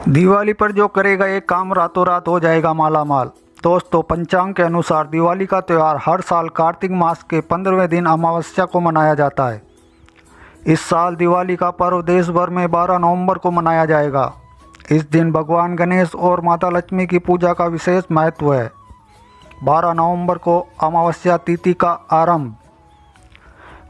दिवाली पर जो करेगा एक काम रातों रात हो जाएगा माला माल। दोस्तों, पंचांग के अनुसार दिवाली का त्यौहार हर साल कार्तिक मास के 15वें दिन अमावस्या को मनाया जाता है। इस साल दिवाली का पर्व देश भर में 12 नवंबर को मनाया जाएगा। इस दिन भगवान गणेश और माता लक्ष्मी की पूजा का विशेष महत्व है। 12 नवंबर को अमावस्या तिथि का आरंभ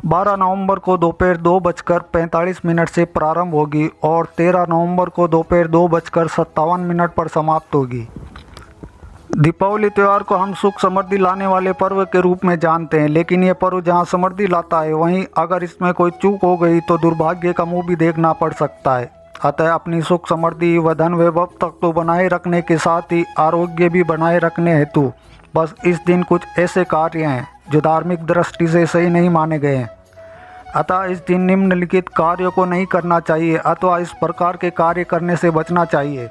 12 नवंबर को दोपहर 2:45 से प्रारंभ होगी और 13 नवंबर को दोपहर 2:57 पर समाप्त होगी। दीपावली त्यौहार को हम सुख समृद्धि लाने वाले पर्व के रूप में जानते हैं, लेकिन ये पर्व जहां समृद्धि लाता है, वहीं अगर इसमें कोई चूक हो गई तो दुर्भाग्य का मुंह भी देखना पड़ सकता है। अतः अपनी सुख समृद्धि व धन वैभव तक तो बनाए रखने के साथ ही आरोग्य भी बनाए रखने हेतु बस इस दिन कुछ ऐसे कार्य हैं जो धार्मिक दृष्टि से सही नहीं माने गए हैं। अतः इस दिन निम्नलिखित कार्यों को नहीं करना चाहिए अथवा इस प्रकार के कार्य करने से बचना चाहिए।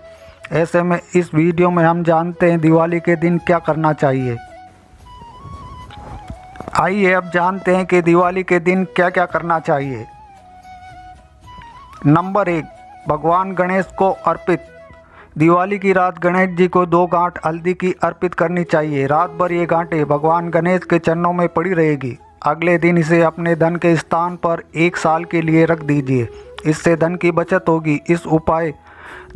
ऐसे में इस वीडियो में हम जानते हैं दिवाली के दिन क्या करना चाहिए। आइए अब जानते हैं कि दिवाली के दिन क्या क्या करना चाहिए। नंबर 1, भगवान गणेश को अर्पित। दिवाली की रात गणेश जी को 2 गांठ हल्दी की अर्पित करनी चाहिए। रात भर ये गांठें भगवान गणेश के चरणों में पड़ी रहेगी। अगले दिन इसे अपने धन के स्थान पर 1 साल के लिए रख दीजिए। इससे धन की बचत होगी। इस उपाय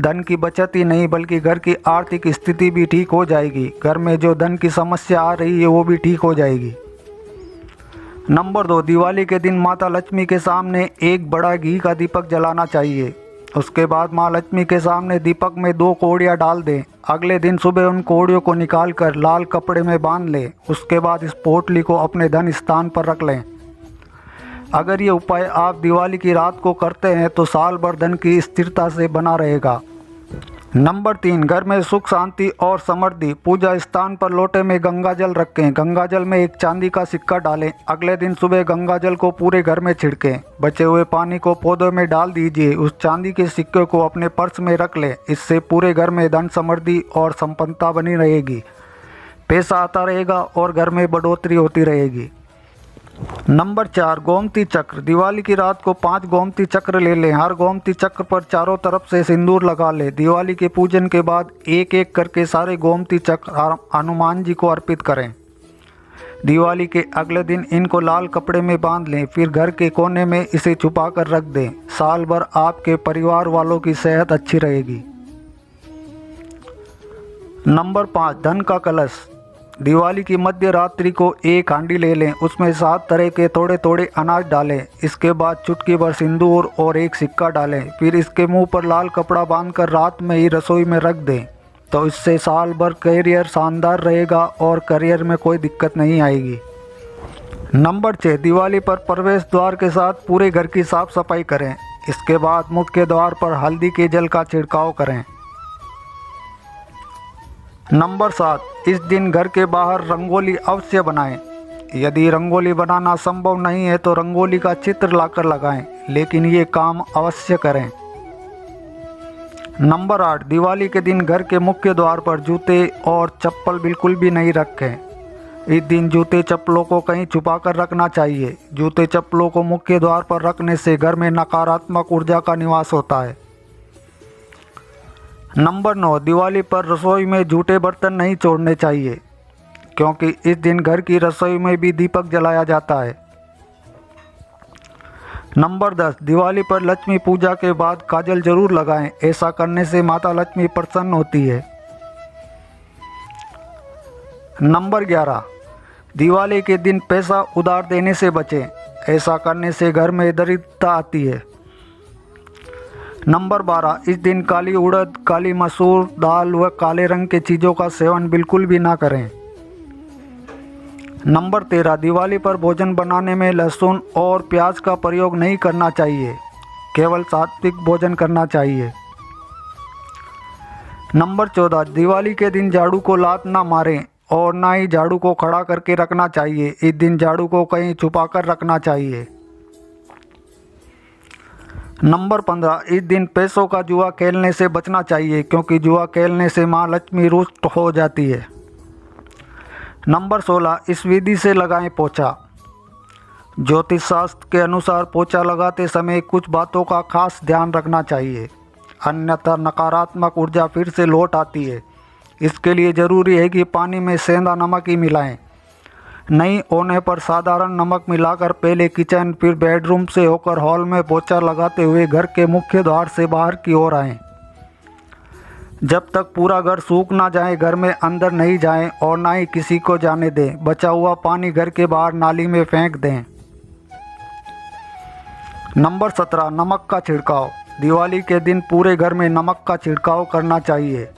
धन की बचत ही नहीं बल्कि घर की आर्थिक स्थिति भी ठीक हो जाएगी। घर में जो धन की समस्या आ रही है वो भी ठीक हो जाएगी। नंबर 2, दिवाली के दिन माता लक्ष्मी के सामने एक बड़ा घी का दीपक जलाना चाहिए। उसके बाद माँ लक्ष्मी के सामने दीपक में 2 कौड़ियाँ डाल दें। अगले दिन सुबह उन कौड़ियों को निकालकर लाल कपड़े में बांध लें। उसके बाद इस पोटली को अपने धन स्थान पर रख लें। अगर ये उपाय आप दिवाली की रात को करते हैं तो साल भर धन की स्थिरता से बना रहेगा। नंबर 3, घर में सुख शांति और समृद्धि। पूजा स्थान पर लोटे में गंगा जल रखें। गंगा जल में एक चांदी का सिक्का डालें। अगले दिन सुबह गंगा जल को पूरे घर में छिड़कें। बचे हुए पानी को पौधों में डाल दीजिए। उस चांदी के सिक्के को अपने पर्स में रख लें। इससे पूरे घर में धन समृद्धि और संपन्नता बनी रहेगी। पैसा आता रहेगा और घर में बढ़ोतरी होती रहेगी। नंबर 4, गोमती चक्र। दिवाली की रात को 5 गोमती चक्र ले लें। हर गोमती चक्र पर चारों तरफ से सिंदूर लगा लें। दिवाली के पूजन के बाद एक एक करके सारे गोमती चक्र हनुमान जी को अर्पित करें। दिवाली के अगले दिन इनको लाल कपड़े में बांध लें। फिर घर के कोने में इसे छुपा कर रख दें। साल भर आपके परिवार वालों की सेहत अच्छी रहेगी। नंबर 5, धन का कलश। दिवाली की मध्य रात्रि को एक हांडी ले लें। उसमें 7 तरह के थोड़े थोड़े अनाज डालें। इसके बाद चुटकी भर सिंदूर और एक सिक्का डालें। फिर इसके मुंह पर लाल कपड़ा बांधकर रात में ही रसोई में रख दें। तो इससे साल भर करियर शानदार रहेगा और करियर में कोई दिक्कत नहीं आएगी। नंबर 6, दिवाली पर प्रवेश द्वार के साथ पूरे घर की साफ सफाई करें। इसके बाद मुख्य द्वार पर हल्दी के जल का छिड़काव करें। नंबर 7, इस दिन घर के बाहर रंगोली अवश्य बनाएं। यदि रंगोली बनाना संभव नहीं है तो रंगोली का चित्र लाकर लगाएं, लेकिन ये काम अवश्य करें। नंबर 8, दिवाली के दिन घर के मुख्य द्वार पर जूते और चप्पल बिल्कुल भी नहीं रखें। इस दिन जूते चप्पलों को कहीं छुपा कर रखना चाहिए। जूते चप्पलों को मुख्य द्वार पर रखने से घर में नकारात्मक ऊर्जा का निवास होता है। नंबर 9, दिवाली पर रसोई में जूठे बर्तन नहीं छोड़ने चाहिए, क्योंकि इस दिन घर की रसोई में भी दीपक जलाया जाता है। नंबर 10, दिवाली पर लक्ष्मी पूजा के बाद काजल जरूर लगाएं। ऐसा करने से माता लक्ष्मी प्रसन्न होती है। नंबर 11, दिवाली के दिन पैसा उधार देने से बचें। ऐसा करने से घर में दरिद्रता आती है। नंबर 12, इस दिन काली उड़द, काली मसूर दाल व काले रंग के चीज़ों का सेवन बिल्कुल भी ना करें। नंबर 13, दिवाली पर भोजन बनाने में लहसुन और प्याज का प्रयोग नहीं करना चाहिए। केवल सात्विक भोजन करना चाहिए। नंबर 14, दिवाली के दिन झाड़ू को लात ना मारें और ना ही झाड़ू को खड़ा करके रखना चाहिए। इस दिन झाड़ू को कहीं छुपा कर रखना चाहिए। नंबर 15, इस दिन पैसों का जुआ खेलने से बचना चाहिए, क्योंकि जुआ खेलने से माँ लक्ष्मी रुष्ट हो जाती है। नंबर 16, इस विधि से लगाएं पोछा। ज्योतिष शास्त्र के अनुसार पोछा लगाते समय कुछ बातों का खास ध्यान रखना चाहिए। अन्यथा नकारात्मक ऊर्जा फिर से लौट आती है। इसके लिए ज़रूरी है कि पानी में सेंधा नमक ही मिलाएं। नहीं होने पर साधारण नमक मिलाकर पहले किचन फिर बेडरूम से होकर हॉल में पोछा लगाते हुए घर के मुख्य द्वार से बाहर की ओर आएं। जब तक पूरा घर सूख ना जाए घर में अंदर नहीं जाएं और ना ही किसी को जाने दें। बचा हुआ पानी घर के बाहर नाली में फेंक दें। नंबर 17, नमक का छिड़काव। दिवाली के दिन पूरे घर में नमक का छिड़काव करना चाहिए।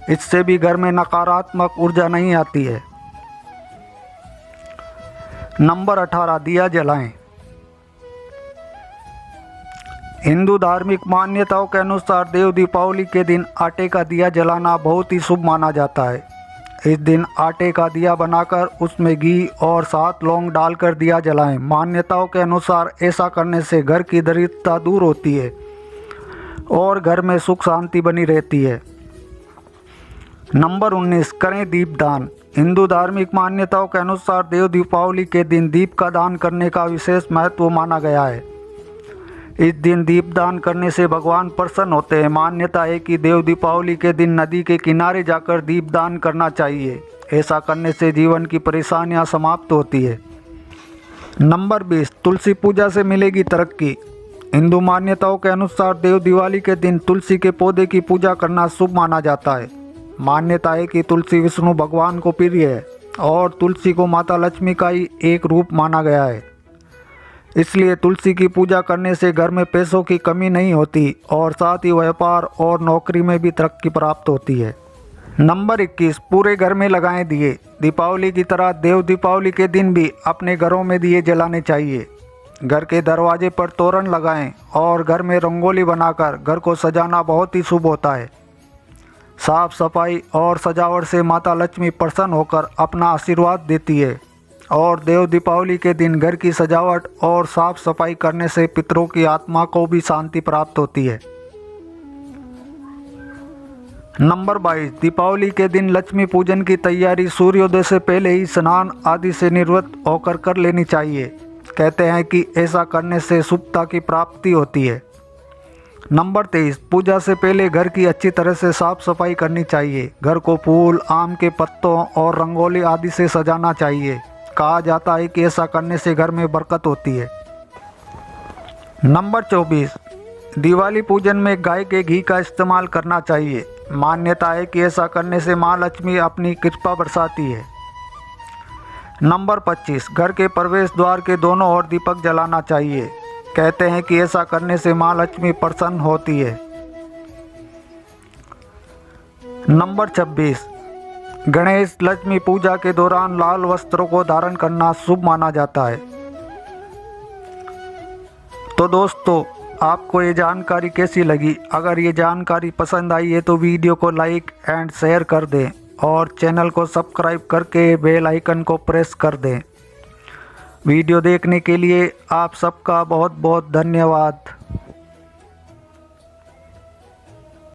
इससे भी घर में नकारात्मक ऊर्जा नहीं आती है। नंबर 18, दिया जलाएं। हिंदू धार्मिक मान्यताओं के अनुसार देव दीपावली के दिन आटे का दिया जलाना बहुत ही शुभ माना जाता है। इस दिन आटे का दिया बनाकर उसमें घी और 7 लौंग डालकर दिया जलाएं। मान्यताओं के अनुसार ऐसा करने से घर की दरिद्रता दूर होती है और घर में सुख शांति बनी रहती है। नंबर 19, करें दीपदान। हिंदू धार्मिक मान्यताओं के अनुसार देव दीपावली के दिन दीप का दान करने का विशेष महत्व माना गया है। इस दिन दीपदान करने से भगवान प्रसन्न होते हैं। मान्यता है कि देव दीपावली के दिन नदी के किनारे जाकर दीपदान करना चाहिए। ऐसा करने से जीवन की परेशानियां समाप्त होती है। नंबर 20, तुलसी पूजा से मिलेगी तरक्की। हिंदू मान्यताओं के अनुसार देव दिवाली के दिन तुलसी के पौधे की पूजा करना शुभ माना जाता है। मान्यता है कि तुलसी विष्णु भगवान को प्रिय है और तुलसी को माता लक्ष्मी का ही एक रूप माना गया है। इसलिए तुलसी की पूजा करने से घर में पैसों की कमी नहीं होती और साथ ही व्यापार और नौकरी में भी तरक्की प्राप्त होती है। नंबर 21, पूरे घर में लगाएं दिए। दीपावली की तरह देव दीपावली के दिन भी अपने घरों में दिए जलाने चाहिए। घर के दरवाजे पर तोरण लगाएं और घर में रंगोली बनाकर घर को सजाना बहुत ही शुभ होता है। साफ सफाई और सजावट से माता लक्ष्मी प्रसन्न होकर अपना आशीर्वाद देती है और देव दीपावली के दिन घर की सजावट और साफ सफाई करने से पितरों की आत्मा को भी शांति प्राप्त होती है। नंबर 22, दीपावली के दिन लक्ष्मी पूजन की तैयारी सूर्योदय से पहले ही स्नान आदि से निवृत्त होकर कर लेनी चाहिए। कहते हैं कि ऐसा करने से शुभता की प्राप्ति होती है। नंबर 23, पूजा से पहले घर की अच्छी तरह से साफ सफाई करनी चाहिए। घर को फूल, आम के पत्तों और रंगोली आदि से सजाना चाहिए। कहा जाता है कि ऐसा करने से घर में बरकत होती है। नंबर 24, दिवाली पूजन में गाय के घी का इस्तेमाल करना चाहिए। मान्यता है कि ऐसा करने से माँ लक्ष्मी अपनी कृपा बरसाती है। नंबर 25, घर के प्रवेश द्वार के दोनों ओर दीपक जलाना चाहिए। कहते हैं कि ऐसा करने से माँ लक्ष्मी प्रसन्न होती है। नंबर 26, गणेश लक्ष्मी पूजा के दौरान लाल वस्त्रों को धारण करना शुभ माना जाता है। तो दोस्तों, आपको ये जानकारी कैसी लगी? अगर ये जानकारी पसंद आई है तो वीडियो को लाइक एंड शेयर कर दें और चैनल को सब्सक्राइब करके बेल आइकन को प्रेस कर दें। वीडियो देखने के लिए आप सबका बहुत बहुत धन्यवाद।